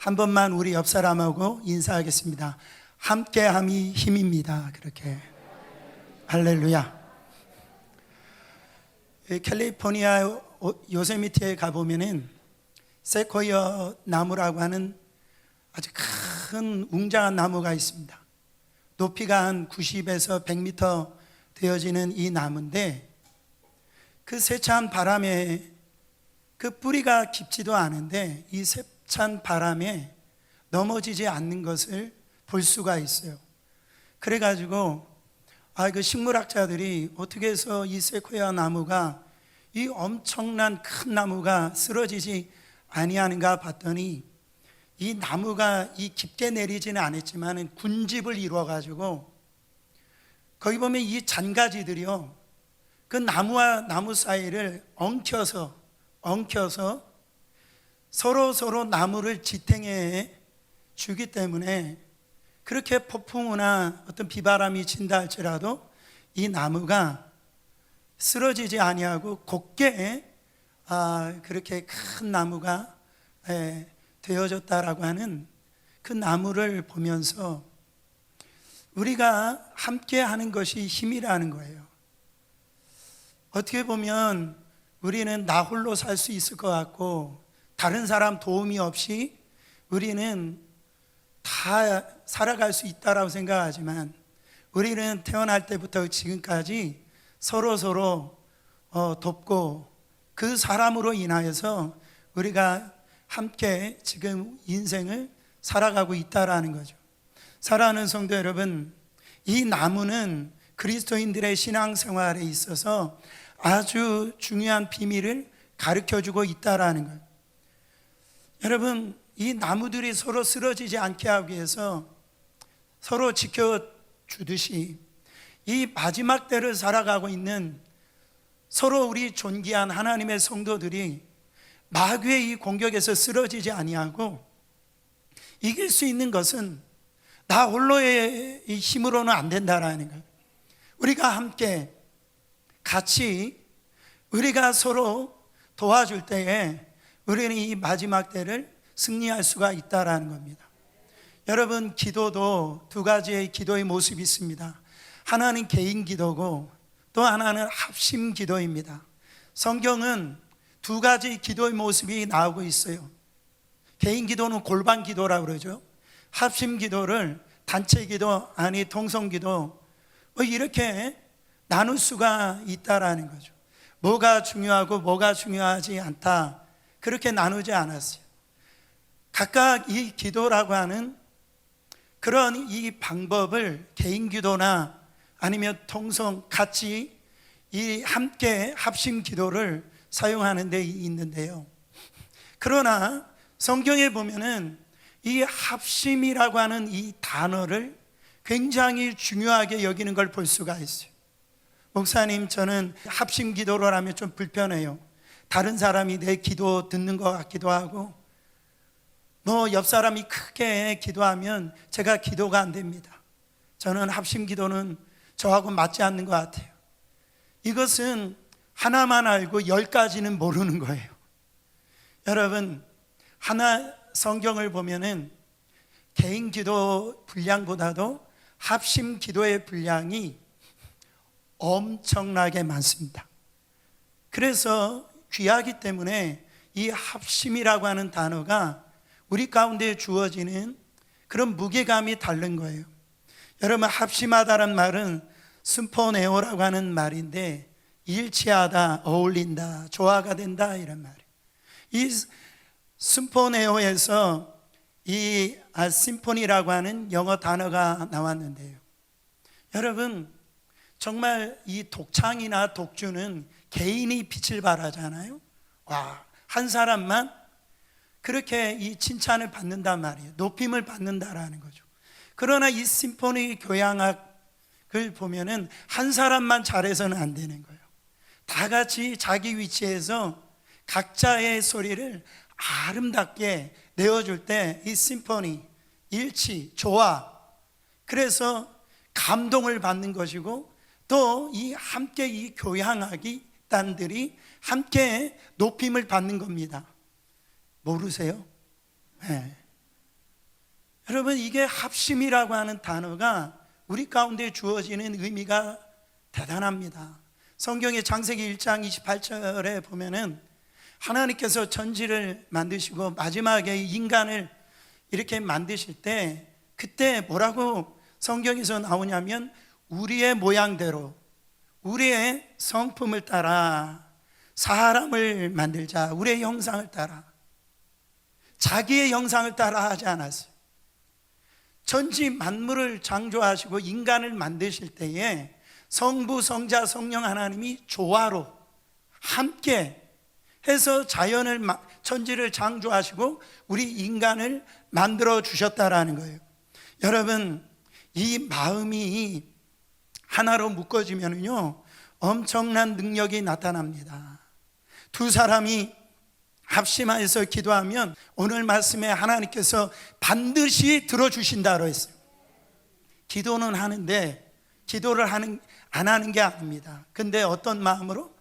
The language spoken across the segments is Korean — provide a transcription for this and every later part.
한 번만 우리 옆 사람하고 인사하겠습니다. 함께함이 힘입니다. 그렇게. 할렐루야. 캘리포니아 요세미티에 가보면은 세코이어 나무라고 하는 아주 큰 웅장한 나무가 있습니다. 높이가 한 90에서 100m 되어지는 이 나무인데, 그 세찬 바람에, 그 뿌리가 깊지도 않은데 이 세찬 바람에 넘어지지 않는 것을 볼 수가 있어요. 그래가지고 그 식물학자들이 어떻게 해서 이 세코야 나무가, 이 엄청난 큰 나무가 쓰러지지 아니하는가 봤더니, 이 나무가 이 깊게 내리지는 않았지만 군집을 이루어가지고, 거기 보면 이 잔가지들이요, 그 나무와 나무 사이를 엉켜서 서로 나무를 지탱해 주기 때문에, 그렇게 폭풍우나 어떤 비바람이 친다 할지라도 이 나무가 쓰러지지 아니하고 곧게 그렇게 큰 나무가 되어졌다라고 하는 그 나무를 보면서 우리가 함께 하는 것이 힘이라는 거예요. 어떻게 보면 우리는 나 홀로 살 수 있을 것 같고, 다른 사람 도움이 없이 우리는 다 살아갈 수 있다라고 생각하지만, 우리는 태어날 때부터 지금까지 서로 돕고, 그 사람으로 인하여서 우리가 함께 지금 인생을 살아가고 있다라는 거죠. 사랑하는 성도 여러분, 이 나무는 그리스도인들의 신앙생활에 있어서 아주 중요한 비밀을 가르쳐주고 있다라는 거예요. 여러분, 이 나무들이 서로 쓰러지지 않게 하기 위해서 서로 지켜주듯이, 이 마지막 때를 살아가고 있는 서로 우리 존귀한 하나님의 성도들이 마귀의 이 공격에서 쓰러지지 아니하고, 이길 수 있는 것은 나 홀로의 이 힘으로는 안 된다라는 거예요. 우리가 함께 같이 우리가 서로 도와줄 때에 우리는 이 마지막 때를 승리할 수가 있다라는 겁니다. 여러분, 기도도 두 가지의 기도의 모습이 있습니다. 하나는 개인 기도고 또 하나는 합심 기도입니다. 성경은 두 가지 기도의 모습이 나오고 있어요. 개인 기도는 골방 기도라고 그러죠. 합심 기도를 단체 기도, 아니 동성 기도, 이렇게 나눌 수가 있다라는 거죠. 뭐가 중요하고 뭐가 중요하지 않다, 그렇게 나누지 않았어요. 각각 이 기도라고 하는 그런 이 방법을 개인 기도나 아니면 동성 같이 이 함께 합심 기도를 사용하는 데 있는데요. 그러나 성경에 보면은 이 합심이라고 하는 이 단어를 굉장히 중요하게 여기는 걸 볼 수가 있어요. 목사님, 저는 합심 기도를 하면 좀 불편해요. 다른 사람이 내 기도 듣는 것 같기도 하고, 옆 사람이 크게 기도하면 제가 기도가 안 됩니다. 저는 합심 기도는 저하고 맞지 않는 것 같아요. 이것은 하나만 알고 10가지는 모르는 거예요. 여러분, 성경을 보면은 개인 기도 분량보다도 합심 기도의 분량이 엄청나게 많습니다. 그래서 귀하기 때문에 이 합심이라고 하는 단어가 우리 가운데 주어지는 그런 무게감이 다른 거예요. 여러분, 합심하다는 말은 심포네오라고 하는 말인데, 일치하다, 어울린다, 조화가 된다, 이런 말이에요. 이 심포네오에서 이 심포니라고 하는 영어 단어가 나왔는데요. 여러분, 정말 이 독창이나 독주는 개인이 빛을 발하잖아요. 한 사람만 그렇게 이 칭찬을 받는단 말이에요. 높임을 받는다라는 거죠. 그러나 이 심포니 교향악을 보면은 한 사람만 잘해서는 안 되는 거예요. 다 같이 자기 위치에서 각자의 소리를 아름답게 내어줄 때 이 심포니, 일치, 조화, 그래서 감동을 받는 것이고, 또 이 함께 이 교향악이 단들이 함께 높임을 받는 겁니다. 모르세요? 네. 여러분, 이게 합심이라고 하는 단어가 우리 가운데 주어지는 의미가 대단합니다. 성경의 창세기 1장 28절에 보면은 하나님께서 천지를 만드시고 마지막에 인간을 이렇게 만드실 때 그때 뭐라고 성경에서 나오냐면 우리의 모양대로 우리의 성품을 따라 사람을 만들자. 우리의 형상을 따라, 자기의 형상을 따라 하지 않았어요. 천지 만물을 창조하시고 인간을 만드실 때에 성부, 성자, 성령 하나님이 조화로 함께 해서 자연을, 천지를 창조하시고 우리 인간을 만들어 주셨다라는 거예요. 여러분, 이 마음이 하나로 묶어지면요 엄청난 능력이 나타납니다. 두 사람이 합심하여서 기도하면 오늘 말씀에 하나님께서 반드시 들어주신다고 했어요. 기도는 하는데 기도를 안 하는 게 아닙니다. 근데 어떤 마음으로?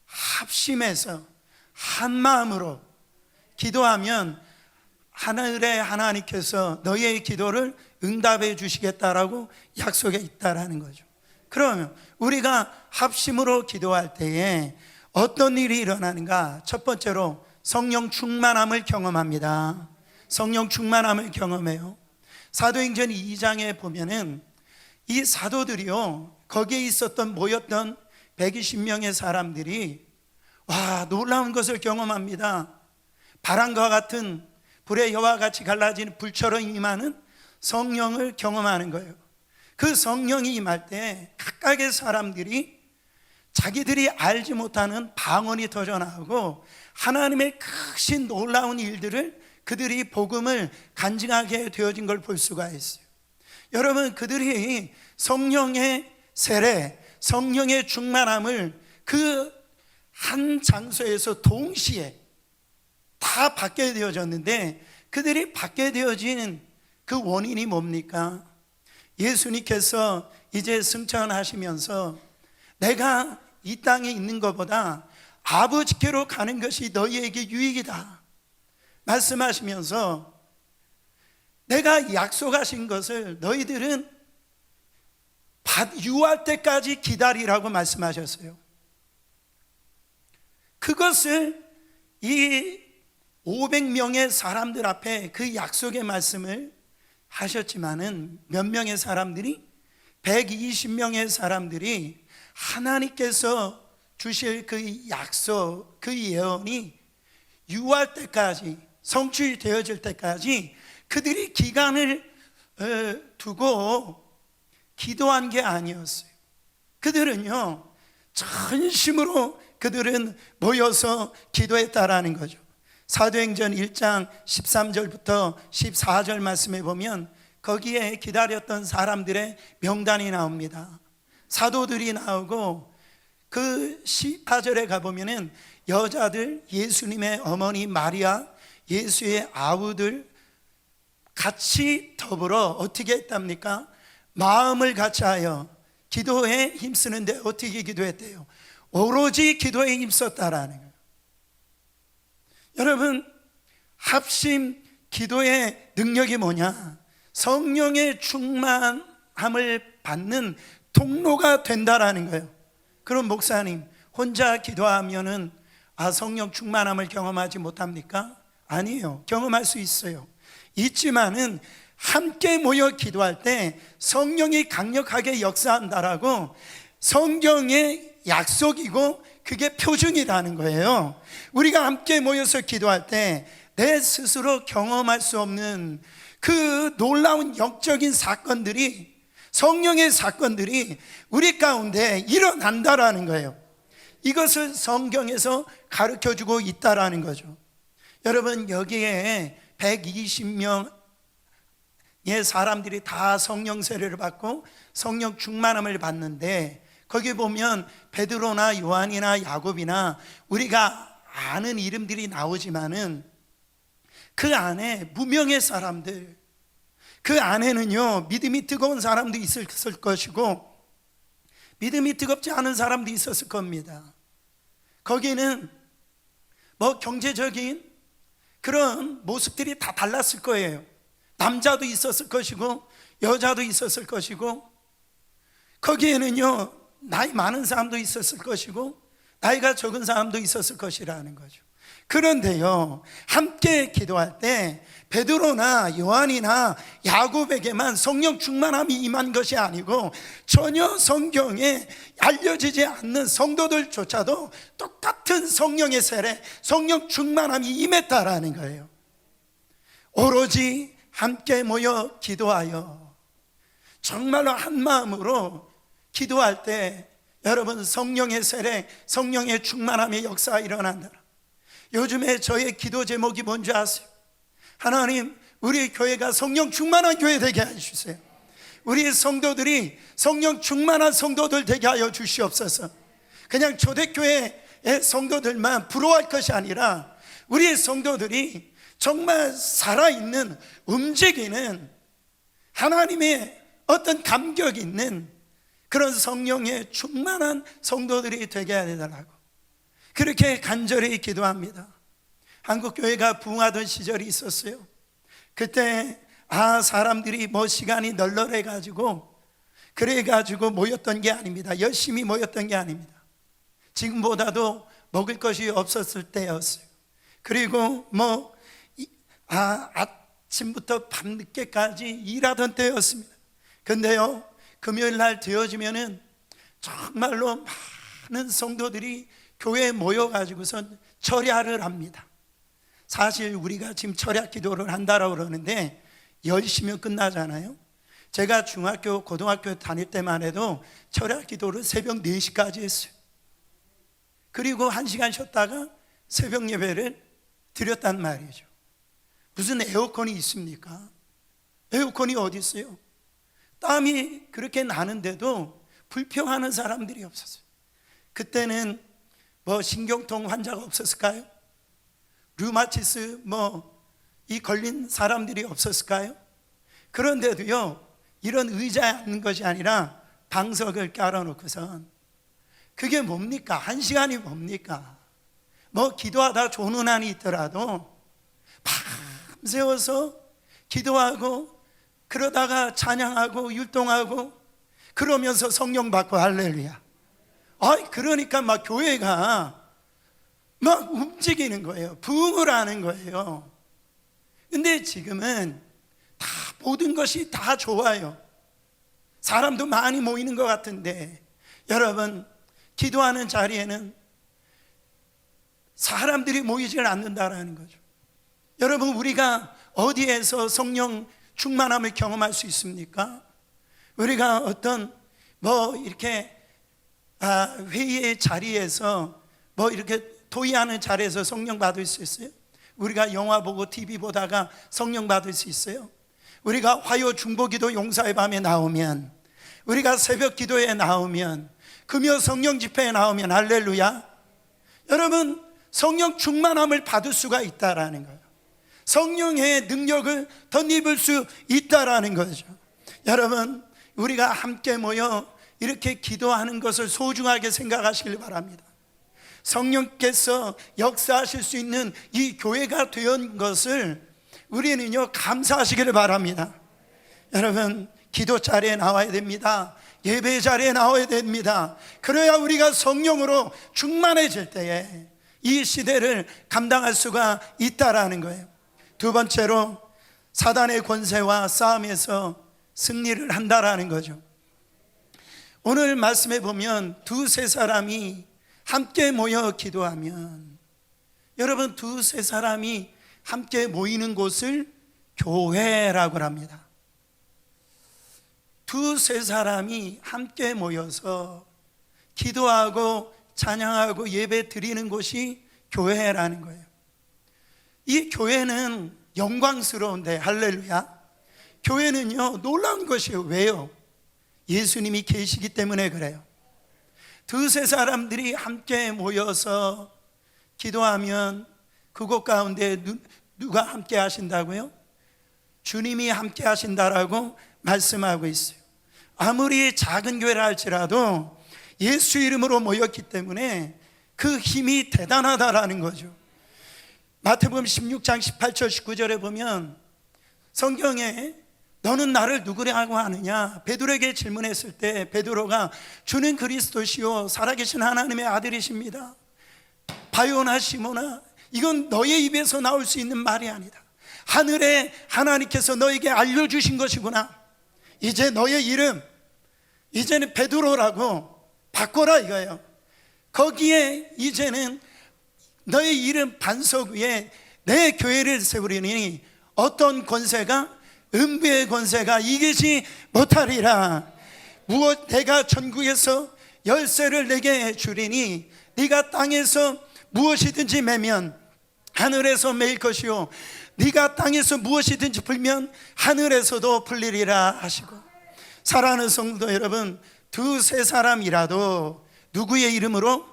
합심해서 한 마음으로 기도하면 하늘의 하나님께서 너희의 기도를 응답해 주시겠다라고 약속에 있다라는 거죠. 그러면 우리가 합심으로 기도할 때에 어떤 일이 일어나는가? 첫 번째로 성령 충만함을 경험합니다. 성령 충만함을 경험해요. 사도행전 2장에 보면은 이 사도들이요 거기에 있었던 모였던 120명의 사람들이 놀라운 것을 경험합니다. 바람과 같은 불의 여와 같이 갈라지는 불처럼 임하는 성령을 경험하는 거예요. 그 성령이 임할 때 각각의 사람들이 자기들이 알지 못하는 방언이 터져나오고 하나님의 크신 놀라운 일들을 그들이 복음을 간증하게 되어진 걸 볼 수가 있어요. 여러분, 그들이 성령의 세례, 성령의 충만함을 그 한 장소에서 동시에 다 받게 되어졌는데 그들이 받게 되어진 그 원인이 뭡니까? 예수님께서 이제 승천하시면서 내가 이 땅에 있는 것보다 아버지께로 가는 것이 너희에게 유익이다 말씀하시면서 내가 약속하신 것을 너희들은 유할 때까지 기다리라고 말씀하셨어요. 그것을 이 500명의 사람들 앞에 그 약속의 말씀을 하셨지만은 몇 명의 사람들이 120명의 사람들이 하나님께서 주실 그 약속, 그 예언이 유할 때까지 성취되어질 때까지 그들이 기간을 두고 기도한 게 아니었어요. 그들은요 전심으로 그들은 모여서 기도했다라는 거죠. 사도행전 1장 13절부터 14절 말씀에 보면 거기에 기다렸던 사람들의 명단이 나옵니다. 사도들이 나오고 그 14절에 가보면은 여자들, 예수님의 어머니 마리아, 예수의 아우들 같이 더불어 어떻게 했답니까? 마음을 같이하여 기도에 힘쓰는데 어떻게 기도했대요? 오로지 기도에 힘썼다라는 거예요. 여러분, 합심 기도의 능력이 뭐냐? 성령의 충만함을 받는 통로가 된다라는 거예요. 그럼 목사님 혼자 기도하면은 성령 충만함을 경험하지 못합니까? 아니에요. 경험할 수 있어요. 있지만은 함께 모여 기도할 때 성령이 강력하게 역사한다라고 성경의 약속이고 그게 표준이라는 거예요. 우리가 함께 모여서 기도할 때 내 스스로 경험할 수 없는 그 놀라운 영적인 사건들이, 성령의 사건들이 우리 가운데 일어난다라는 거예요. 이것을 성경에서 가르쳐주고 있다라는 거죠. 여러분, 여기에 120명의 사람들이 다 성령 세례를 받고 성령 충만함을 받는데 거기 보면 베드로나 요한이나 야곱이나 우리가 아는 이름들이 나오지만은 그 안에 무명의 사람들, 그 안에는요 믿음이 뜨거운 사람도 있었을 것이고 믿음이 뜨겁지 않은 사람도 있었을 겁니다. 거기는 뭐 경제적인 그런 모습들이 다 달랐을 거예요. 남자도 있었을 것이고 여자도 있었을 것이고, 거기에는요 나이 많은 사람도 있었을 것이고 나이가 적은 사람도 있었을 것이라는 거죠. 그런데요, 함께 기도할 때 베드로나 요한이나 야곱에게만 성령 충만함이 임한 것이 아니고 전혀 성경에 알려지지 않는 성도들조차도 똑같은 성령의 세례, 성령 충만함이 임했다라는 거예요. 오로지 함께 모여 기도하여 정말로 한 마음으로 기도할 때 여러분, 성령의 세례, 성령의 충만함의 역사가 일어난다. 요즘에 저의 기도 제목이 뭔지 아세요? 하나님, 우리 교회가 성령 충만한 교회 되게 해주세요. 우리 성도들이 성령 충만한 성도들 되게 하여 주시옵소서. 그냥 초대교회의 성도들만 부러워할 것이 아니라 우리 성도들이 정말 살아있는, 움직이는 하나님의 어떤 감격이 있는 그런 성령의 충만한 성도들이 되게 해달라고 그렇게 간절히 기도합니다. 한국교회가 부흥하던 시절이 있었어요. 그때 사람들이 시간이 널널해가지고 그래가지고 모였던 게 아닙니다. 열심히 모였던 게 아닙니다. 지금보다도 먹을 것이 없었을 때였어요. 그리고 아침부터 밤늦게까지 일하던 때였습니다. 근데요, 금요일 날 되어지면은 정말로 많은 성도들이 교회에 모여가지고선 철야를 합니다. 사실 우리가 지금 철야 기도를 한다라고 그러는데 10시면 끝나잖아요. 제가 중학교, 고등학교 다닐 때만 해도 철야 기도를 새벽 4시까지 했어요. 그리고 1시간 쉬었다가 새벽 예배를 드렸단 말이죠. 무슨 에어컨이 있습니까? 에어컨이 어디 있어요? 땀이 그렇게 나는데도 불평하는 사람들이 없었어요. 그때는 신경통 환자가 없었을까요? 류마티스 이 걸린 사람들이 없었을까요? 그런데도요, 이런 의자에 앉는 것이 아니라 방석을 깔아놓고선 그게 뭡니까? 1시간이 뭡니까? 기도하다 조는 한이 있더라도 밤새워서 기도하고 그러다가 찬양하고 율동하고 그러면서 성령 받고 할렐루야. 그러니까 교회가 움직이는 거예요. 부흥을 하는 거예요. 근데 지금은 다 모든 것이 다 좋아요. 사람도 많이 모이는 것 같은데 여러분, 기도하는 자리에는 사람들이 모이질 않는다라는 거죠. 여러분, 우리가 어디에서 성령 충만함을 경험할 수 있습니까? 우리가 어떤 이렇게 회의의 자리에서 이렇게 토의하는 자리에서 성령 받을 수 있어요? 우리가 영화 보고 TV 보다가 성령 받을 수 있어요? 우리가 화요 중보기도 용사의 밤에 나오면, 우리가 새벽 기도에 나오면, 금요 성령 집회에 나오면 할렐루야. 여러분, 성령 충만함을 받을 수가 있다라는 거예요. 성령의 능력을 덧입을 수 있다라는 거죠. 여러분, 우리가 함께 모여 이렇게 기도하는 것을 소중하게 생각하시길 바랍니다. 성령께서 역사하실 수 있는 이 교회가 된 것을 우리는요 감사하시기를 바랍니다. 여러분, 기도 자리에 나와야 됩니다. 예배 자리에 나와야 됩니다. 그래야 우리가 성령으로 충만해질 때에 이 시대를 감당할 수가 있다라는 거예요. 두 번째로, 사단의 권세와 싸움에서 승리를 한다라는 거죠. 오늘 말씀에 보면 두세 사람이 함께 모여 기도하면, 여러분, 두세 사람이 함께 모이는 곳을 교회라고 합니다. 두세 사람이 함께 모여서 기도하고 찬양하고 예배 드리는 곳이 교회라는 거예요. 이 교회는 영광스러운데, 할렐루야. 교회는요 놀라운 것이에요. 왜요? 예수님이 계시기 때문에 그래요. 두세 사람들이 함께 모여서 기도하면 그곳 가운데 누가 함께 하신다고요? 주님이 함께 하신다라고 말씀하고 있어요. 아무리 작은 교회라 할지라도 예수 이름으로 모였기 때문에 그 힘이 대단하다라는 거죠. 마태복음 16장 18절 19절에 보면 성경에 너는 나를 누구라고 하느냐 베드로에게 질문했을 때 베드로가 주는 그리스도시요 살아계신 하나님의 아들이십니다. 바요나 시모나, 이건 너의 입에서 나올 수 있는 말이 아니다. 하늘에 하나님께서 너에게 알려주신 것이구나. 이제 너의 이름 이제는 베드로라고 바꿔라 이거예요. 거기에 이제는 너의 이름 반석 위에 내 교회를 세우리니 어떤 권세가, 음부의 권세가 이기지 못하리라. 무엇 내가 전국에서 열쇠를 내게 주리니 네가 땅에서 무엇이든지 매면 하늘에서 매일 것이요 네가 땅에서 무엇이든지 풀면 하늘에서도 풀리리라 하시고, 사랑하는 성도 여러분, 두세 사람이라도 누구의 이름으로?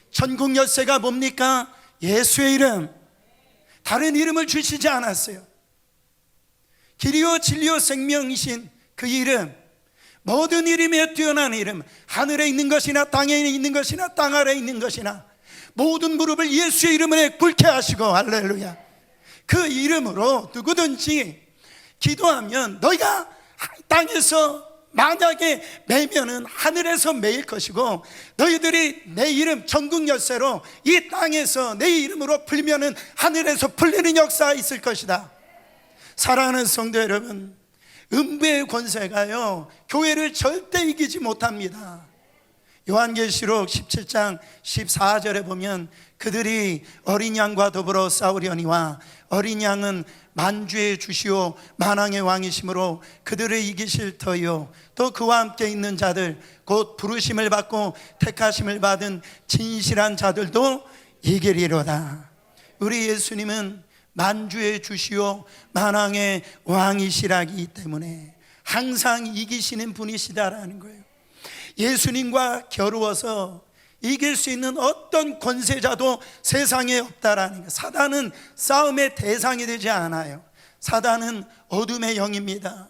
천국 열쇠가 뭡니까? 예수의 이름. 다른 이름을 주시지 않았어요. 길이요 진리요 생명이신 그 이름, 모든 이름에 뛰어난 이름, 하늘에 있는 것이나 땅에 있는 것이나 땅 아래에 있는 것이나 모든 무릎을 예수의 이름으로 꿇게 하시고, 할렐루야. 그 이름으로 누구든지 기도하면 너희가 땅에서 만약에 매면은 하늘에서 매일 것이고, 너희들이 내 이름 천국 열쇠로 이 땅에서 내 이름으로 풀면은 하늘에서 풀리는 역사가 있을 것이다. 사랑하는 성도 여러분, 음부의 권세가요 교회를 절대 이기지 못합니다. 요한계시록 17장 14절에 보면 그들이 어린 양과 더불어 싸우려니와 어린 양은 만주의 주시오 만왕의 왕이시므로 그들을 이기실 터이요 또 그와 함께 있는 자들 곧 부르심을 받고 택하심을 받은 진실한 자들도 이기리로다. 우리 예수님은 만주의 주시오 만왕의 왕이시라기 때문에 항상 이기시는 분이시다라는 거예요. 예수님과 겨루어서 이길 수 있는 어떤 권세자도 세상에 없다라는 거예요. 사단은 싸움의 대상이 되지 않아요. 사단은 어둠의 영입니다.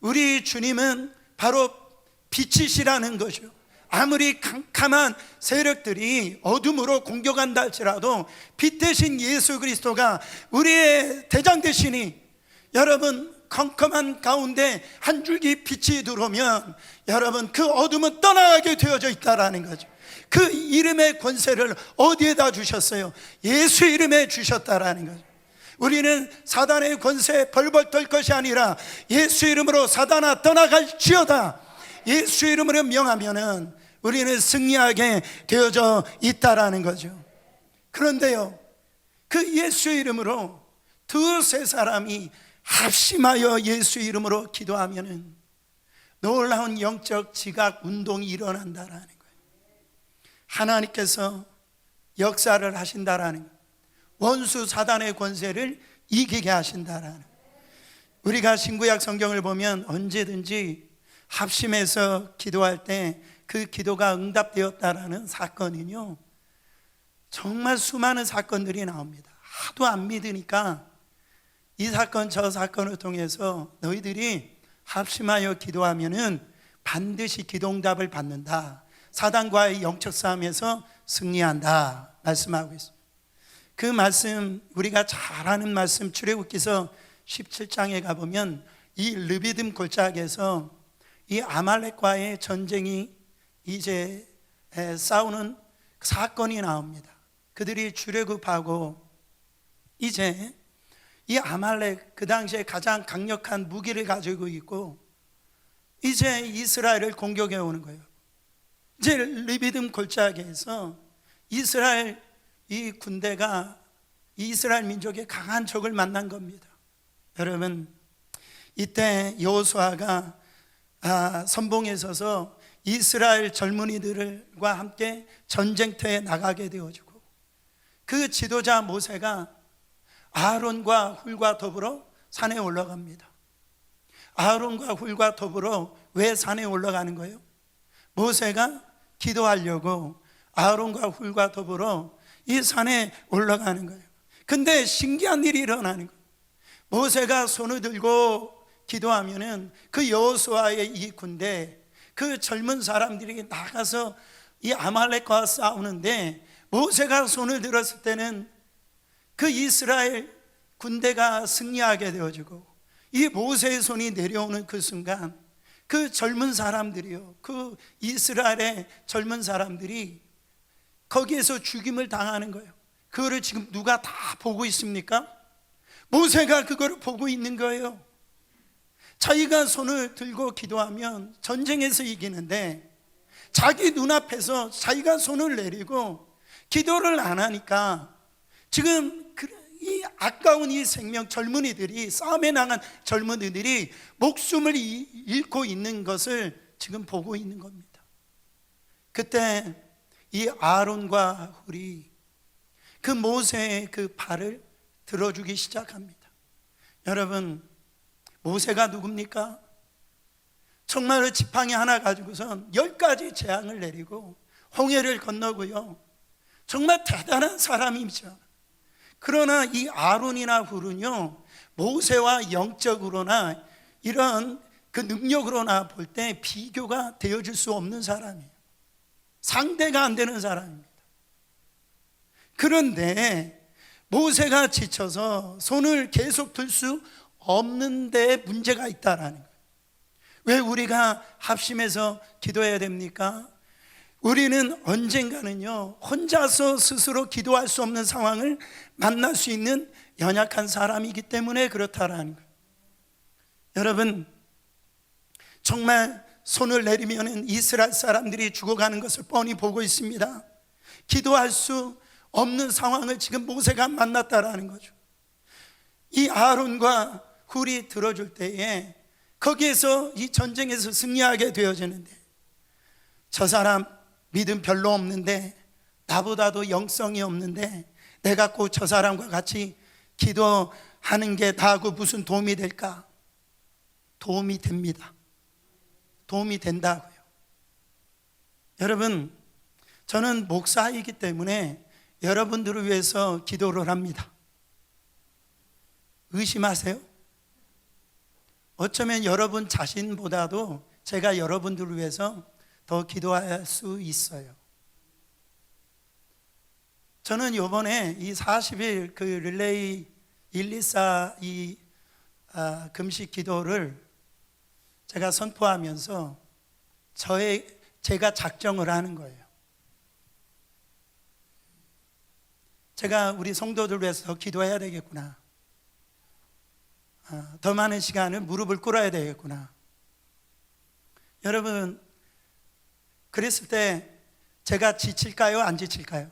우리 주님은 바로 빛이시라는 거죠. 아무리 캄캄한 세력들이 어둠으로 공격한다 할지라도 빛 대신 예수 그리스도가 우리의 대장 되시니, 여러분 컴컴한 가운데 한 줄기 빛이 들어오면 여러분 그 어둠은 떠나가게 되어져 있다라는 거죠. 그 이름의 권세를 어디에다 주셨어요? 예수 이름에 주셨다라는 거죠. 우리는 사단의 권세에 벌벌 떨 것이 아니라 예수 이름으로 사단아 떠나갈지어다, 예수 이름으로 명하면은 우리는 승리하게 되어져 있다라는 거죠. 그런데요, 그 예수 이름으로 두세 사람이 합심하여 예수 이름으로 기도하면은 놀라운 영적 지각 운동이 일어난다라는 거예요. 하나님께서 역사를 하신다라는 거예요. 원수 사단의 권세를 이기게 하신다라는 거예요. 우리가 신구약 성경을 보면 언제든지 합심해서 기도할 때 그 기도가 응답되었다라는 사건은요 정말 수많은 사건들이 나옵니다. 하도 안 믿으니까 이 사건 저 사건을 통해서 너희들이 합심하여 기도하면은 반드시 기도응답을 받는다, 사단과의 영적 싸움에서 승리한다 말씀하고 있습니다. 그 말씀 우리가 잘 아는 말씀, 출애굽기서 17장에 가보면 이 르비딤 골짜기에서 이 아말렉과의 전쟁이 이제 싸우는 사건이 나옵니다. 그들이 출애굽하고 이제 이 아말렉, 그 당시에 가장 강력한 무기를 가지고 있고 이제 이스라엘을 공격해 오는 거예요. 이제 르비딤 골짜기에서 이스라엘 이 군대가 이스라엘 민족의 강한 적을 만난 겁니다. 여러분, 이때 여호수아가 선봉에 서서 이스라엘 젊은이들과 함께 전쟁터에 나가게 되어지고, 그 지도자 모세가 아론과 훌과 더불어 산에 올라갑니다. 아론과 훌과 더불어 왜 산에 올라가는 거예요? 모세가 기도하려고 아론과 훌과 더불어 이 산에 올라가는 거예요. 근데 신기한 일이 일어나는 거예요. 모세가 손을 들고 기도하면은 그 여호수아의 이 군대, 그 젊은 사람들이 나가서 이 아말렉과 싸우는데 모세가 손을 들었을 때는 그 이스라엘 군대가 승리하게 되어지고 이 모세의 손이 내려오는 그 순간 그 젊은 사람들이요, 그 이스라엘의 젊은 사람들이 거기에서 죽임을 당하는 거예요. 그거를 지금 누가 다 보고 있습니까? 모세가 그거를 보고 있는 거예요. 자기가 손을 들고 기도하면 전쟁에서 이기는데 자기 눈앞에서 자기가 손을 내리고 기도를 안 하니까 지금 이 아까운 이 생명, 젊은이들이, 싸움에 나간 젊은이들이 목숨을 잃고 있는 것을 지금 보고 있는 겁니다. 그때 이 아론과 훌이 그 모세의 그 발을 들어주기 시작합니다. 여러분, 모세가 누굽니까? 정말 지팡이 하나 가지고선 10가지 재앙을 내리고 홍해를 건너고요, 정말 대단한 사람이죠. 그러나 이 아론이나 훌은요, 모세와 영적으로나 이런 그 능력으로나 볼 때 비교가 되어질 수 없는 사람이에요. 상대가 안 되는 사람입니다. 그런데 모세가 지쳐서 손을 계속 들 수 없는 데 문제가 있다라는 거예요. 왜 우리가 합심해서 기도해야 됩니까? 우리는 언젠가는요, 혼자서 스스로 기도할 수 없는 상황을 만날 수 있는 연약한 사람이기 때문에 그렇다라는 거예요. 여러분, 정말 손을 내리면 이스라엘 사람들이 죽어가는 것을 뻔히 보고 있습니다. 기도할 수 없는 상황을 지금 모세가 만났다라는 거죠. 이 아론과 훌이 들어줄 때에 거기에서 이 전쟁에서 승리하게 되어지는데, 저 사람 믿음 별로 없는데, 나보다도 영성이 없는데 내가 꼭 저 사람과 같이 기도하는 게 나하고 무슨 도움이 될까? 도움이 됩니다. 도움이 된다고요. 여러분, 저는 목사이기 때문에 여러분들을 위해서 기도를 합니다. 의심하세요? 어쩌면 여러분 자신보다도 제가 여러분들을 위해서 더 기도할 수 있어요. 저는 이번에 이 40일 그 릴레이 124 금식 기도를 제가 선포하면서 제가 작정을 하는 거예요. 제가 우리 성도들 위해서 더 기도해야 되겠구나. 더 많은 시간을 무릎을 꿇어야 되겠구나. 여러분, 그랬을 때 제가 지칠까요? 안 지칠까요?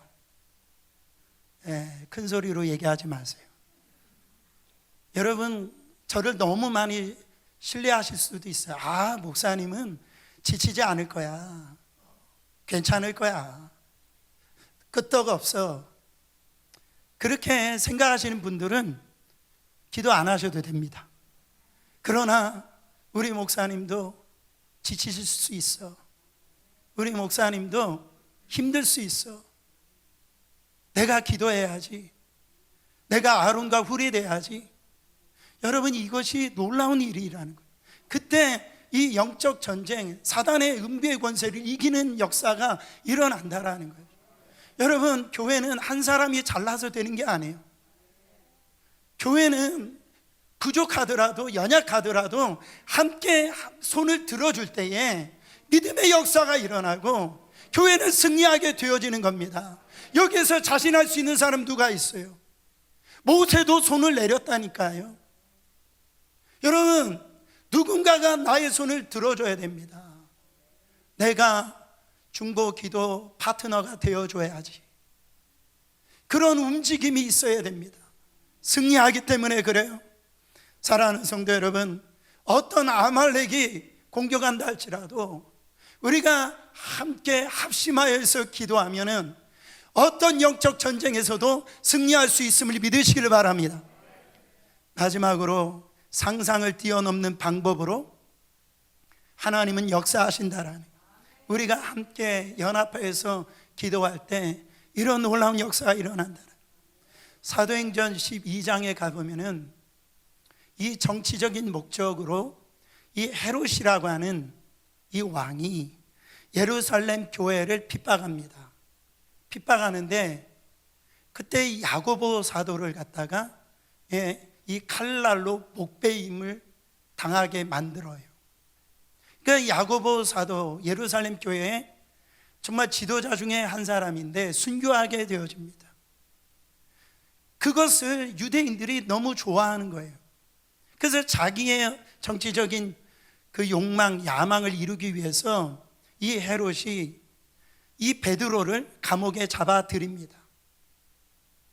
큰 소리로 얘기하지 마세요. 여러분, 저를 너무 많이 신뢰하실 수도 있어요. 아, 목사님은 지치지 않을 거야, 괜찮을 거야, 끄떡 없어. 그렇게 생각하시는 분들은 기도 안 하셔도 됩니다. 그러나 우리 목사님도 지치실 수 있어. 우리 목사님도 힘들 수 있어. 내가 기도해야지, 내가 아론과 훌이 돼야지. 여러분, 이것이 놀라운 일이라는 거예요. 그때 이 영적 전쟁, 사단의 음비의 권세를 이기는 역사가 일어난다라는 거예요. 여러분, 교회는 한 사람이 잘나서 되는 게 아니에요. 교회는 부족하더라도, 연약하더라도 함께 손을 들어줄 때에 믿음의 역사가 일어나고 교회는 승리하게 되어지는 겁니다. 여기에서 자신할 수 있는 사람 누가 있어요? 모세도 손을 내렸다니까요. 여러분, 누군가가 나의 손을 들어줘야 됩니다. 내가 중보 기도 파트너가 되어줘야지. 그런 움직임이 있어야 됩니다. 승리하기 때문에 그래요. 사랑하는 성도 여러분, 어떤 아말렉이 공격한다 할지라도 우리가 함께 합심하여서 기도하면은 어떤 영적 전쟁에서도 승리할 수 있음을 믿으시기를 바랍니다. 마지막으로 상상을 뛰어넘는 방법으로 하나님은 역사하신다라는, 우리가 함께 연합해서 기도할 때 이런 놀라운 역사가 일어난다. 사도행전 12장에 가보면은 이 정치적인 목적으로 이 헤롯이라고 하는 이 왕이 예루살렘 교회를 핍박합니다. 핍박하는데 그때 이 야고보 사도를 갖다가 이 칼날로 목베임을 당하게 만들어요. 그 야고보 사도 예루살렘 교회에 정말 지도자 중에 한 사람인데 순교하게 되어집니다. 그것을 유대인들이 너무 좋아하는 거예요. 그래서 자기의 정치적인 그 욕망, 야망을 이루기 위해서 이 헤롯이 이 베드로를 감옥에 잡아들입니다.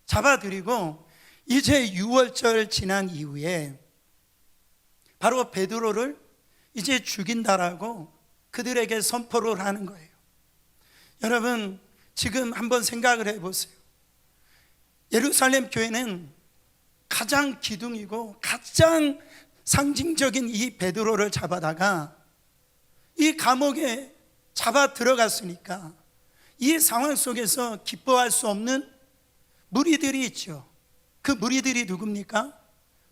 잡아들이고 이제 6월절 지난 이후에 바로 베드로를 이제 죽인다라고 그들에게 선포를 하는 거예요. 여러분, 지금 한번 생각을 해보세요. 예루살렘 교회는 가장 기둥이고 가장 상징적인 이 베드로를 잡아다가 이 감옥에 잡아 들어갔으니까 이 상황 속에서 기뻐할 수 없는 무리들이 있죠. 그 무리들이 누굽니까?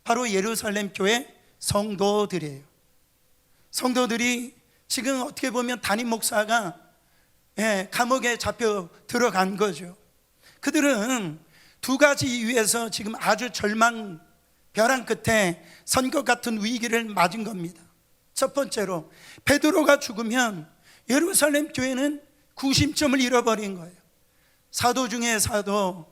바로 예루살렘 교회 성도들이에요. 성도들이 지금 어떻게 보면 담임 목사가 감옥에 잡혀 들어간 거죠. 그들은 두 가지 이유에서 지금 아주 벼랑 끝에 선것 같은 위기를 맞은 겁니다. 첫 번째로 베드로가 죽으면 예루살렘 교회는 구심점을 잃어버린 거예요. 사도 중에 사도,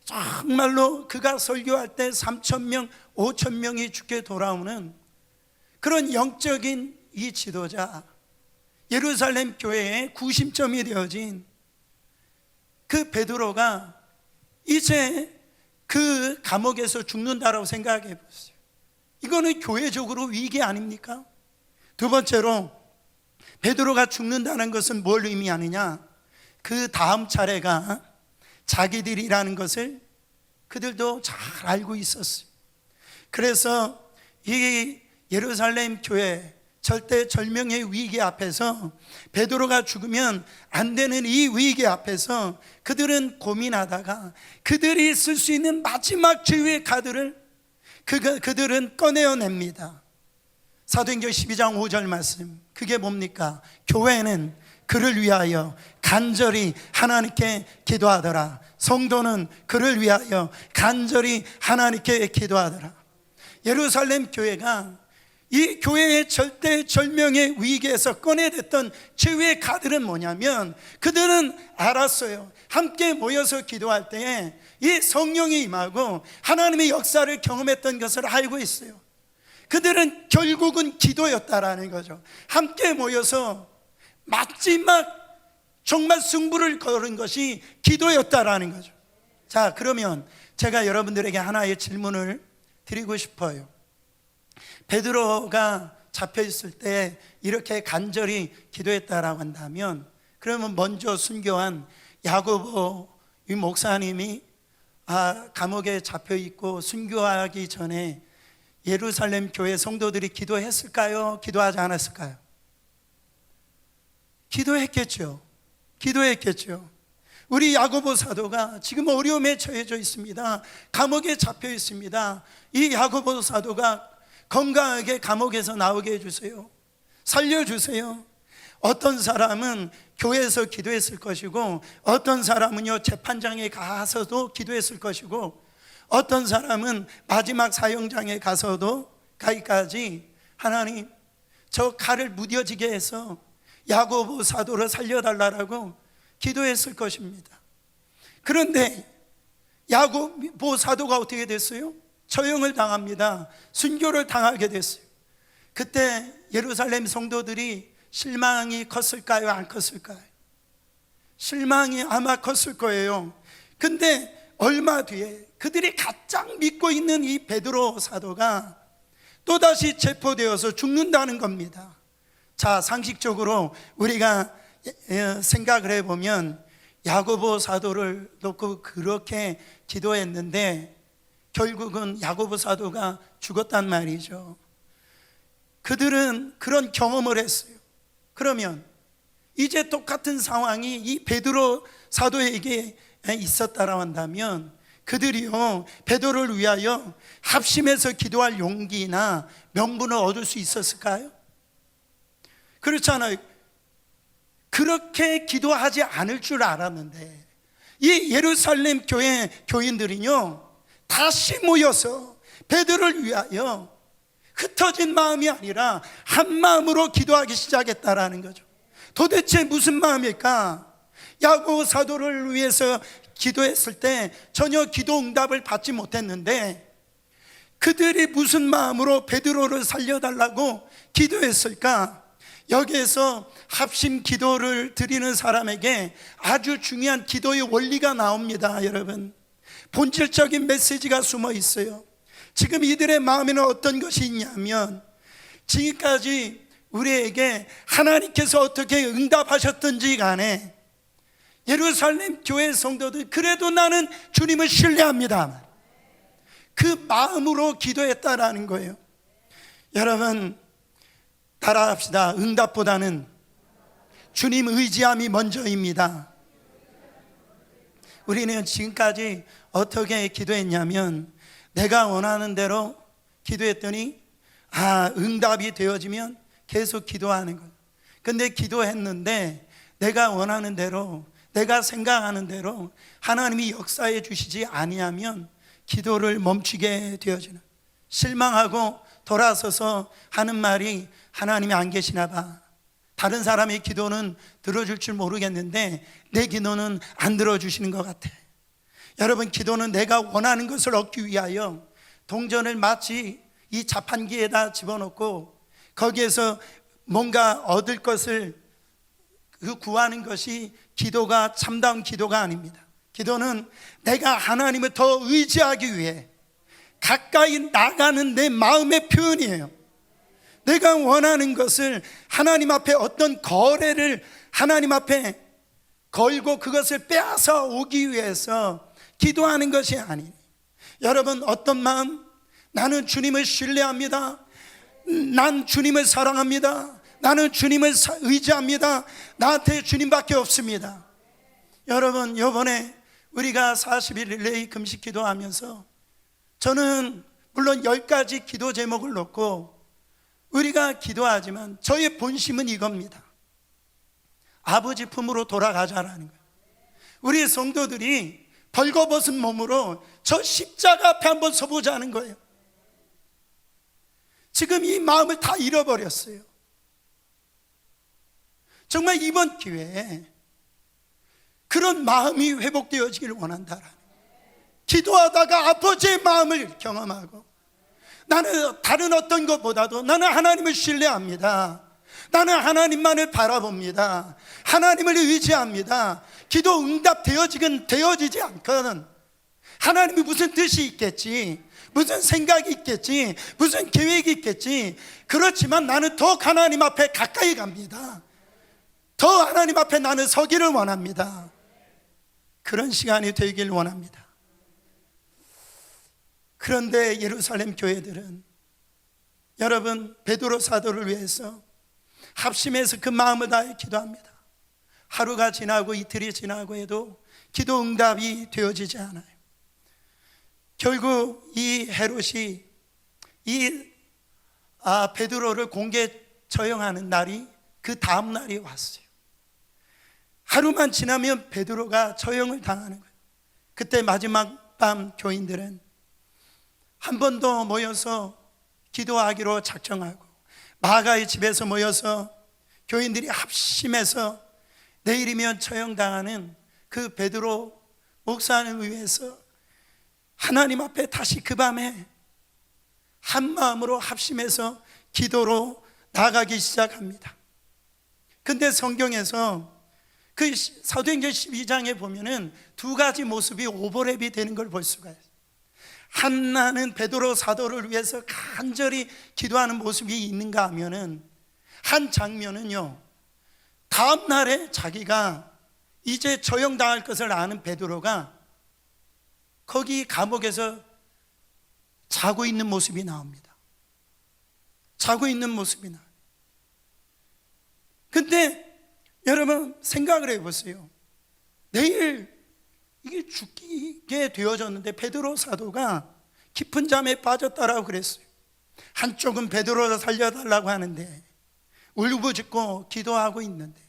정말로 그가 설교할 때 3,000명, 5,000명이 죽게 돌아오는 그런 영적인 이 지도자, 예루살렘 교회의 구심점이 되어진 그 베드로가 이제 그 감옥에서 죽는다라고 생각해 보세요. 이거는 교회적으로 위기 아닙니까? 두 번째로 베드로가 죽는다는 것은 뭘 의미하느냐? 그 다음 차례가 자기들이라는 것을 그들도 잘 알고 있었어요. 그래서 이 예루살렘 교회 절대절명의 위기 앞에서 베드로가 죽으면 안 되는 이 위기 앞에서 그들은 고민하다가 그들이 쓸 수 있는 마지막 최후의 카드를 그들은 꺼내어냅니다. 사도행전 12장 5절 말씀, 그게 뭡니까? 교회는 그를 위하여 간절히 하나님께 기도하더라. 성도는 그를 위하여 간절히 하나님께 기도하더라. 예루살렘 교회가 이 교회의 절대절명의 위기에서 꺼내댔던 최후의 카드는 뭐냐면, 그들은 알았어요. 함께 모여서 기도할 때에 이 성령이 임하고 하나님의 역사를 경험했던 것을 알고 있어요. 그들은 결국은 기도였다라는 거죠. 함께 모여서 마지막 정말 승부를 거는 것이 기도였다라는 거죠. 자, 그러면 제가 여러분들에게 하나의 질문을 드리고 싶어요. 베드로가 잡혀 있을 때 이렇게 간절히 기도했다라고 한다면, 그러면 먼저 순교한 야고보 이 목사님이 감옥에 잡혀 있고 순교하기 전에 예루살렘 교회 성도들이 기도했을까요? 기도하지 않았을까요? 기도했겠죠. 기도했겠죠. 우리 야고보 사도가 지금 어려움에 처해져 있습니다. 감옥에 잡혀 있습니다. 이 야고보 사도가 건강하게 감옥에서 나오게 해주세요. 살려주세요. 어떤 사람은 교회에서 기도했을 것이고, 어떤 사람은요 재판장에 가서도 기도했을 것이고, 어떤 사람은 마지막 사형장에 가서도 가기까지 하나님 저 칼을 무뎌지게 해서 야고보 사도를 살려달라고 기도했을 것입니다. 그런데 야고보 사도가 어떻게 됐어요? 처형을 당합니다. 순교를 당하게 됐어요. 그때 예루살렘 성도들이 실망이 컸을까요? 안 컸을까요? 실망이 아마 컸을 거예요. 근데 얼마 뒤에 그들이 가장 믿고 있는 이 베드로 사도가 또다시 체포되어서 죽는다는 겁니다. 자, 상식적으로 우리가 생각을 해보면 야고보 사도를 놓고 그렇게 기도했는데 결국은 야고보 사도가 죽었단 말이죠. 그들은 그런 경험을 했어요. 그러면 이제 똑같은 상황이 이 베드로 사도에게 있었다라고 한다면 그들이요 베드로를 위하여 합심해서 기도할 용기나 명분을 얻을 수 있었을까요? 그렇잖아요. 그렇게 기도하지 않을 줄 알았는데 이 예루살렘 교회 교인들이요 다시 모여서 베드로를 위하여 흩어진 마음이 아니라 한 마음으로 기도하기 시작했다라는 거죠. 도대체 무슨 마음일까? 야고보 사도를 위해서 기도했을 때 전혀 기도 응답을 받지 못했는데 그들이 무슨 마음으로 베드로를 살려달라고 기도했을까? 여기에서 합심 기도를 드리는 사람에게 아주 중요한 기도의 원리가 나옵니다. 여러분, 본질적인 메시지가 숨어 있어요. 지금 이들의 마음에는 어떤 것이 있냐면, 지금까지 우리에게 하나님께서 어떻게 응답하셨든지 간에 예루살렘 교회 성도들, 그래도 나는 주님을 신뢰합니다, 그 마음으로 기도했다라는 거예요. 여러분, 따라합시다. 응답보다는 주님 의지함이 먼저입니다. 우리는 지금까지 어떻게 기도했냐면, 내가 원하는 대로 기도했더니 응답이 되어지면 계속 기도하는 거예요. 근데 기도했는데 내가 원하는 대로, 내가 생각하는 대로 하나님이 역사해 주시지 아니하면 기도를 멈추게 되어지는, 실망하고 돌아서서 하는 말이 하나님이 안 계시나 봐. 다른 사람의 기도는 들어줄 줄 모르겠는데 내 기도는 안 들어주시는 것 같아. 여러분, 기도는 내가 원하는 것을 얻기 위하여 동전을 마치 이 자판기에다 집어넣고 거기에서 뭔가 얻을 것을 구하는 것이 기도가, 참다운 기도가 아닙니다. 기도는 내가 하나님을 더 의지하기 위해 가까이 나가는 내 마음의 표현이에요. 내가 원하는 것을 하나님 앞에 어떤 거래를 하나님 앞에 걸고 그것을 빼앗아 오기 위해서 기도하는 것이 아니에요. 여러분, 어떤 마음? 나는 주님을 신뢰합니다. 난 주님을 사랑합니다. 나는 주님을 의지합니다. 나한테 주님밖에 없습니다. 여러분, 이번에 우리가 40일 릴레이 금식 기도하면서 저는 물론 10가지 기도 제목을 놓고 우리가 기도하지만 저의 본심은 이겁니다. 아버지 품으로 돌아가자라는 거예요. 우리 성도들이 벌거벗은 몸으로 저 십자가 앞에 한번 서보자는 거예요. 지금 이 마음을 다 잃어버렸어요. 정말 이번 기회에 그런 마음이 회복되어지기를 원한다라는 거예요. 기도하다가 아버지의 마음을 경험하고, 나는 다른 어떤 것보다도 나는 하나님을 신뢰합니다. 나는 하나님만을 바라봅니다. 하나님을 의지합니다. 기도 응답 되어지지 않거든. 하나님이 무슨 뜻이 있겠지, 무슨 생각이 있겠지, 무슨 계획이 있겠지. 그렇지만 나는 더 하나님 앞에 가까이 갑니다. 더 하나님 앞에 나는 서기를 원합니다. 그런 시간이 되길 원합니다. 그런데 예루살렘 교회들은, 여러분, 베드로 사도를 위해서 합심해서 그 마음을 다해 기도합니다. 하루가 지나고 이틀이 지나고 해도 기도 응답이 되어지지 않아요. 결국 이 헤롯이 베드로를 공개 처형하는 날이 그 다음 날이 왔어요. 하루만 지나면 베드로가 처형을 당하는 거예요. 그때 마지막 밤 교인들은 한 번 더 모여서 기도하기로 작정하고 마가의 집에서 모여서 교인들이 합심해서 내일이면 처형당하는 그 베드로 목사님을 위해서 하나님 앞에 다시 그 밤에 한 마음으로 합심해서 기도로 나가기 시작합니다. 근데 성경에서 그 사도행전 12장에 보면은 두 가지 모습이 오버랩이 되는 걸 볼 수가 있어요. 하나는 베드로 사도를 위해서 간절히 기도하는 모습이 있는가 하면은, 한 장면은요, 다음 날에 자기가 이제 처형당할 것을 아는 베드로가 거기 감옥에서 자고 있는 모습이 나옵니다. 자고 있는 모습이 나와요. 근데 여러분 생각을 해보세요. 내일 이게 죽게 되어졌는데 베드로 사도가 깊은 잠에 빠졌다라고 그랬어요. 한쪽은 베드로를 살려달라고 하는데 울부짖고 기도하고 있는데,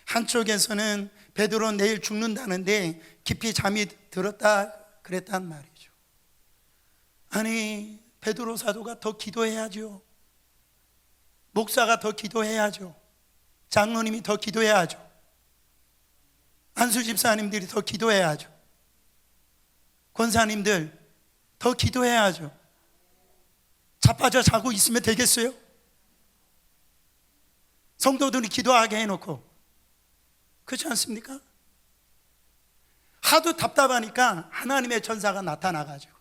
한쪽에서는 베드로 내일 죽는다는데 깊이 잠이 들었다 그랬단 말이죠. 아니, 베드로 사도가 더 기도해야죠. 목사가 더 기도해야죠. 장로님이 더 기도해야죠. 안수 집사님들이 더 기도해야죠. 권사님들 더 기도해야죠. 자빠져 자고 있으면 되겠어요? 성도들이 기도하게 해놓고, 그렇지 않습니까? 하도 답답하니까 하나님의 천사가 나타나가지고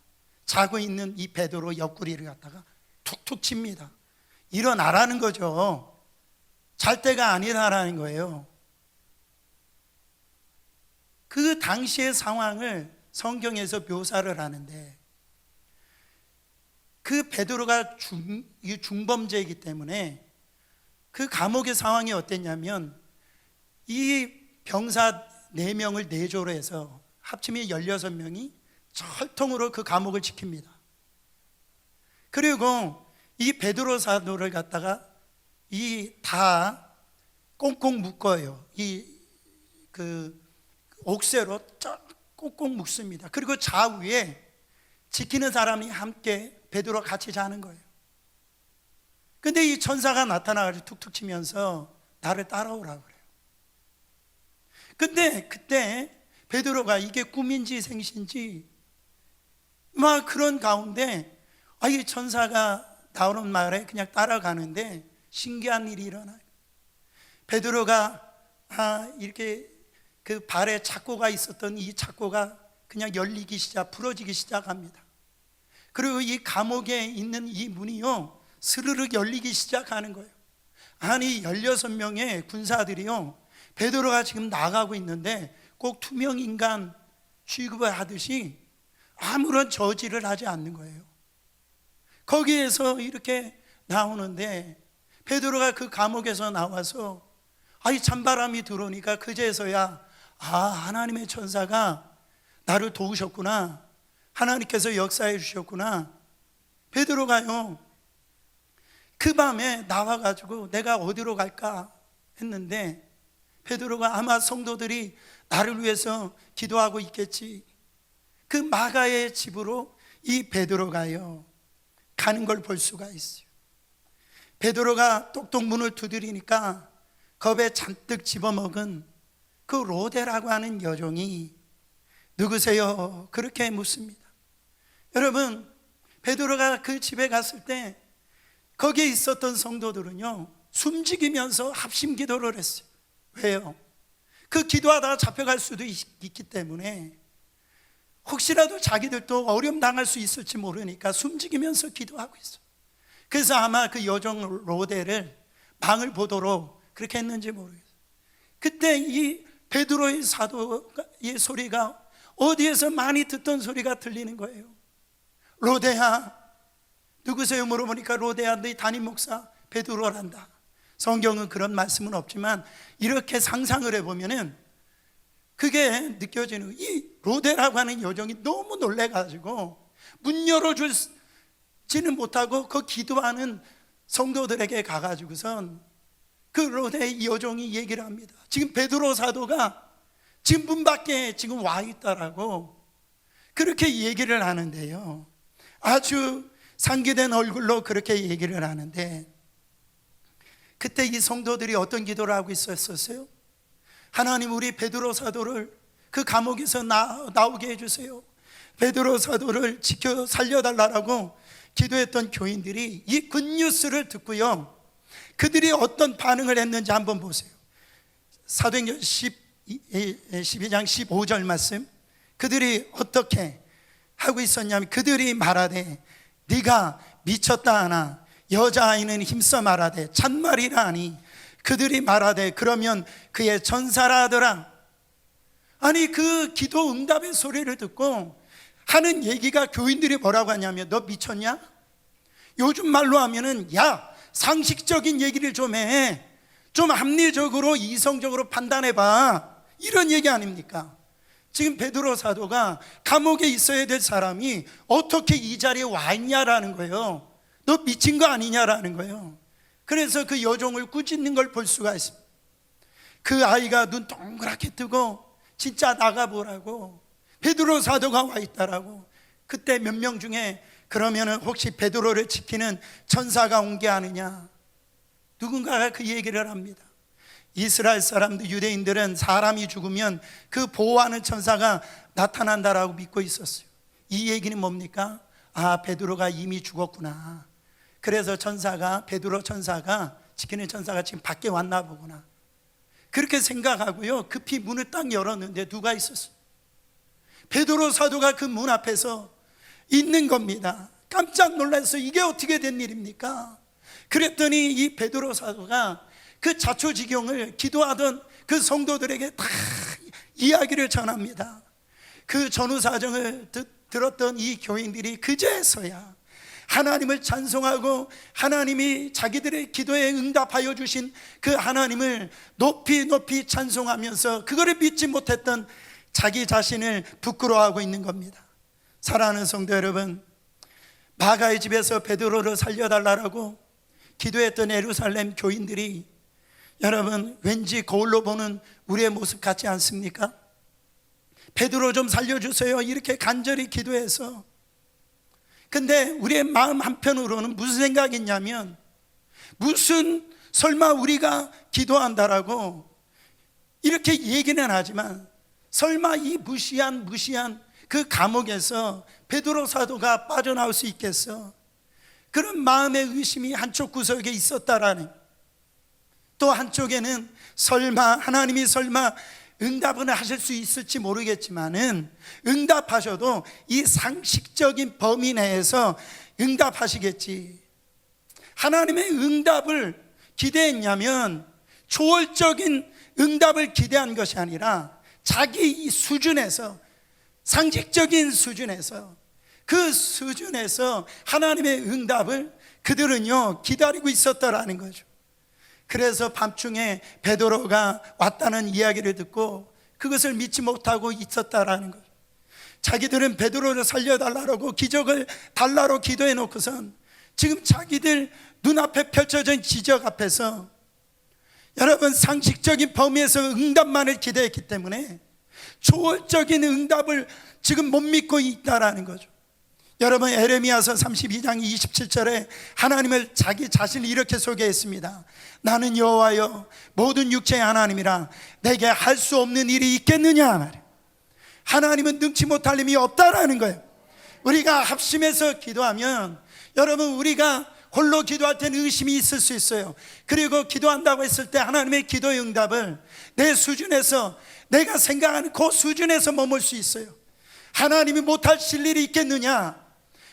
자고 있는 이 베드로 옆구리를 갖다가 툭툭 칩니다. 일어나라는 거죠. 잘 때가 아니다라는 거예요. 그 당시의 상황을 성경에서 묘사를 하는데, 그 베드로가 중범죄이기 때문에 그 감옥의 상황이 어땠냐면, 이 병사 4명을 내조로 해서 합치면 16명이 철통으로 그 감옥을 지킵니다. 그리고 이 베드로 사도를 갖다가 다 꽁꽁 묶어요. 그 옥새로 쫙 꽁꽁 묶습니다. 그리고 좌우에 지키는 사람이 함께 베드로 같이 자는 거예요. 근데 이 천사가 나타나가지고 툭툭 치면서 나를 따라오라고 그래요. 근데 그때 베드로가 이게 꿈인지 생신지 막 그런 가운데, 이 천사가 나오는 말에 그냥 따라가는데 신기한 일이 일어나요. 베드로가 이렇게 그 발에 착고가 있었던 이 착고가 그냥 부러지기 시작합니다. 그리고 이 감옥에 있는 이 문이요, 스르륵 열리기 시작하는 거예요. 아니 16명의 군사들이요, 베드로가 지금 나가고 있는데 꼭 투명인간 취급을 하듯이 아무런 저지를 하지 않는 거예요. 거기에서 이렇게 나오는데, 베드로가 그 감옥에서 나와서 이 찬바람이 들어오니까 그제서야 하나님의 천사가 나를 도우셨구나, 하나님께서 역사해 주셨구나. 베드로가요, 그 밤에 나와가지고 내가 어디로 갈까 했는데, 베드로가 아마 성도들이 나를 위해서 기도하고 있겠지, 그 마가의 집으로 이 베드로가요 가는 걸 볼 수가 있어요. 베드로가 똑똑 문을 두드리니까 겁에 잔뜩 집어먹은 그 로데라고 하는 여종이 누구세요? 그렇게 묻습니다. 여러분, 베드로가 그 집에 갔을 때 거기에 있었던 성도들은요 숨지기면서 합심 기도를 했어요. 왜요? 그 기도하다가 잡혀갈 수도 있기 때문에 혹시라도 자기들도 어려움 당할 수 있을지 모르니까 숨지기면서 기도하고 있어요. 그래서 아마 그 여종 로데를 망을 보도록 그렇게 했는지 모르겠어요. 그때 이 베드로의 사도의 소리가 어디에서 많이 듣던 소리가 들리는 거예요. 로데야, 누구세요? 물어보니까 로데야, 너희 담임 목사 베드로란다. 성경은 그런 말씀은 없지만 이렇게 상상을 해보면은 그게 느껴지는, 이 로데라고 하는 여종이 너무 놀래가지고 문 열어주지는 못하고 그 기도하는 성도들에게 가가지고선 그 로데의 여종이 얘기를 합니다. 지금 베드로 사도가 지금 문 밖에 지금 와 있다라고 그렇게 얘기를 하는데요, 아주 상기된 얼굴로 그렇게 얘기를 하는데, 그때 이 성도들이 어떤 기도를 하고 있었어요? 하나님, 우리 베드로 사도를 그 감옥에서 나오게 해주세요. 베드로 사도를 지켜 살려달라고 기도했던 교인들이 이 굿뉴스를 듣고요, 그들이 어떤 반응을 했는지 한번 보세요. 사도행전 12장 15절 말씀, 그들이 어떻게 하고 있었냐면, 그들이 말하되 네가 미쳤다 하나 여자아이는 힘써 말하되 잔말이라 하니, 그들이 말하되 그러면 그의 전사라 하더라. 아니, 그 기도 응답의 소리를 듣고 하는 얘기가, 교인들이 뭐라고 하냐면, 너 미쳤냐? 요즘 말로 하면은 야, 상식적인 얘기를 좀 해, 좀 합리적으로 이성적으로 판단해봐, 이런 얘기 아닙니까? 지금 베드로 사도가 감옥에 있어야 될 사람이 어떻게 이 자리에 와 있냐라는 거예요. 너 미친 거 아니냐라는 거예요. 그래서 그 여종을 꾸짖는 걸 볼 수가 있습니다. 그 아이가 눈 동그랗게 뜨고 진짜 나가보라고, 베드로 사도가 와 있다라고. 그때 몇 명 중에 그러면은 혹시 베드로를 지키는 천사가 온 게 아니냐, 누군가가 그 얘기를 합니다. 이스라엘 사람들, 유대인들은 사람이 죽으면 그 보호하는 천사가 나타난다라고 믿고 있었어요. 이 얘기는 뭡니까? 아, 베드로가 이미 죽었구나. 그래서 베드로 천사가, 지키는 천사가 지금 밖에 왔나 보구나. 그렇게 생각하고요, 급히 문을 딱 열었는데 누가 있었어요? 베드로 사도가 그 문 앞에서 있는 겁니다. 깜짝 놀라서 이게 어떻게 된 일입니까? 그랬더니 이 베드로 사도가 그 자초지경을 기도하던 그 성도들에게 다 이야기를 전합니다. 그 전후 사정을 들었던 이 교인들이 그제서야 하나님을 찬송하고 하나님이 자기들의 기도에 응답하여 주신 그 하나님을 높이 높이 찬송하면서 그거를 믿지 못했던 자기 자신을 부끄러워하고 있는 겁니다. 사랑하는 성도 여러분, 마가의 집에서 베드로를 살려달라고 기도했던 예루살렘 교인들이 여러분 왠지 거울로 보는 우리의 모습 같지 않습니까? 베드로 좀 살려주세요 이렇게 간절히 기도해서, 근데 우리의 마음 한편으로는 무슨 생각이 있냐면, 무슨 설마 우리가 기도한다라고 이렇게 얘기는 하지만 설마 이 무시한 그 감옥에서 베드로 사도가 빠져나올 수 있겠어? 그런 마음의 의심이 한쪽 구석에 있었다라는, 또 한쪽에는 하나님이 설마 응답은 하실 수 있을지 모르겠지만은 응답하셔도 이 상식적인 범위 내에서 응답하시겠지. 하나님의 응답을 기대했냐면 초월적인 응답을 기대한 것이 아니라 자기 수준에서, 상식적인 수준에서, 그 수준에서 하나님의 응답을 그들은요 기다리고 있었다라는 거죠. 그래서 밤중에 베드로가 왔다는 이야기를 듣고 그것을 믿지 못하고 있었다라는 거죠. 자기들은 베드로를 살려달라고 기적을 달라고 기도해 놓고선 지금 자기들 눈앞에 펼쳐진 기적 앞에서 여러분 상식적인 범위에서 응답만을 기대했기 때문에 초월적인 응답을 지금 못 믿고 있다라는 거죠. 여러분 에레미야서 32장 27절에 하나님을 자기 자신을 이렇게 소개했습니다. 나는 여호와여 모든 육체의 하나님이라 내게 할 수 없는 일이 있겠느냐 말이에요. 하나님은 능치 못할 힘이 없다라는 거예요. 우리가 합심해서 기도하면 여러분 우리가 홀로 기도할 때는 의심이 있을 수 있어요. 그리고 기도한다고 했을 때 하나님의 기도의 응답을 내 수준에서, 내가 생각하는 그 수준에서 머물 수 있어요. 하나님이 못하실 일이 있겠느냐?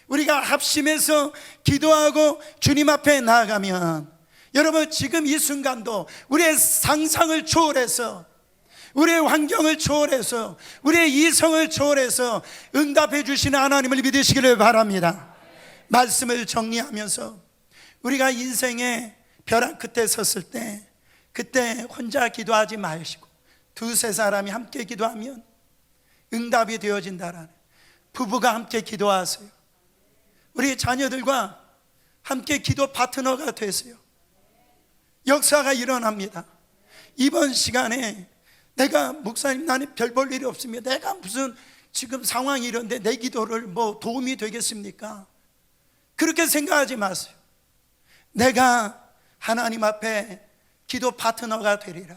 우리가 합심해서 기도하고 주님 앞에 나아가면 여러분 지금 이 순간도 우리의 상상을 초월해서, 우리의 환경을 초월해서, 우리의 이성을 초월해서 응답해 주시는 하나님을 믿으시기를 바랍니다. 말씀을 정리하면서 우리가 인생의 벼랑 끝에 섰을 때, 그때 혼자 기도하지 마시고 두세 사람이 함께 기도하면 응답이 되어진다라는, 부부가 함께 기도하세요. 우리 자녀들과 함께 기도 파트너가 되세요. 역사가 일어납니다. 이번 시간에 내가 목사님 나는 별 볼 일이 없습니다. 내가 무슨 지금 상황이 이런데 내 기도를 뭐 도움이 되겠습니까? 그렇게 생각하지 마세요. 내가 하나님 앞에 기도 파트너가 되리라.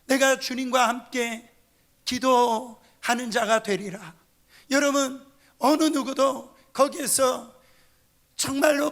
내가 주님과 함께 기도하는 자가 되리라. 여러분 어느 누구도 거기에서 정말로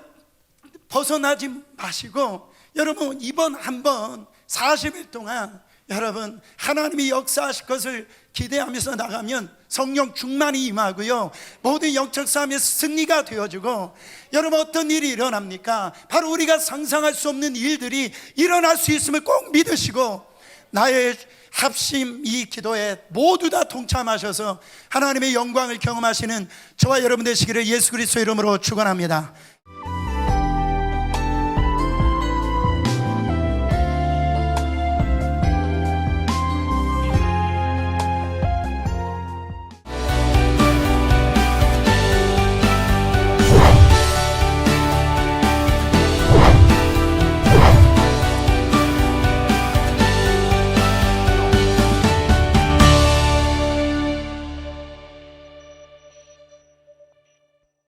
벗어나지 마시고 여러분 이번 한번 40일 동안 여러분 하나님이 역사하실 것을 기대하면서 나가면 성령 충만이 임하고요 모든 영적 싸움에서 승리가 되어지고, 여러분 어떤 일이 일어납니까? 바로 우리가 상상할 수 없는 일들이 일어날 수 있음을 꼭 믿으시고 나의 합심 이 기도에 모두 다 동참하셔서 하나님의 영광을 경험하시는 저와 여러분 되시기를 예수 그리스도 이름으로 축원합니다.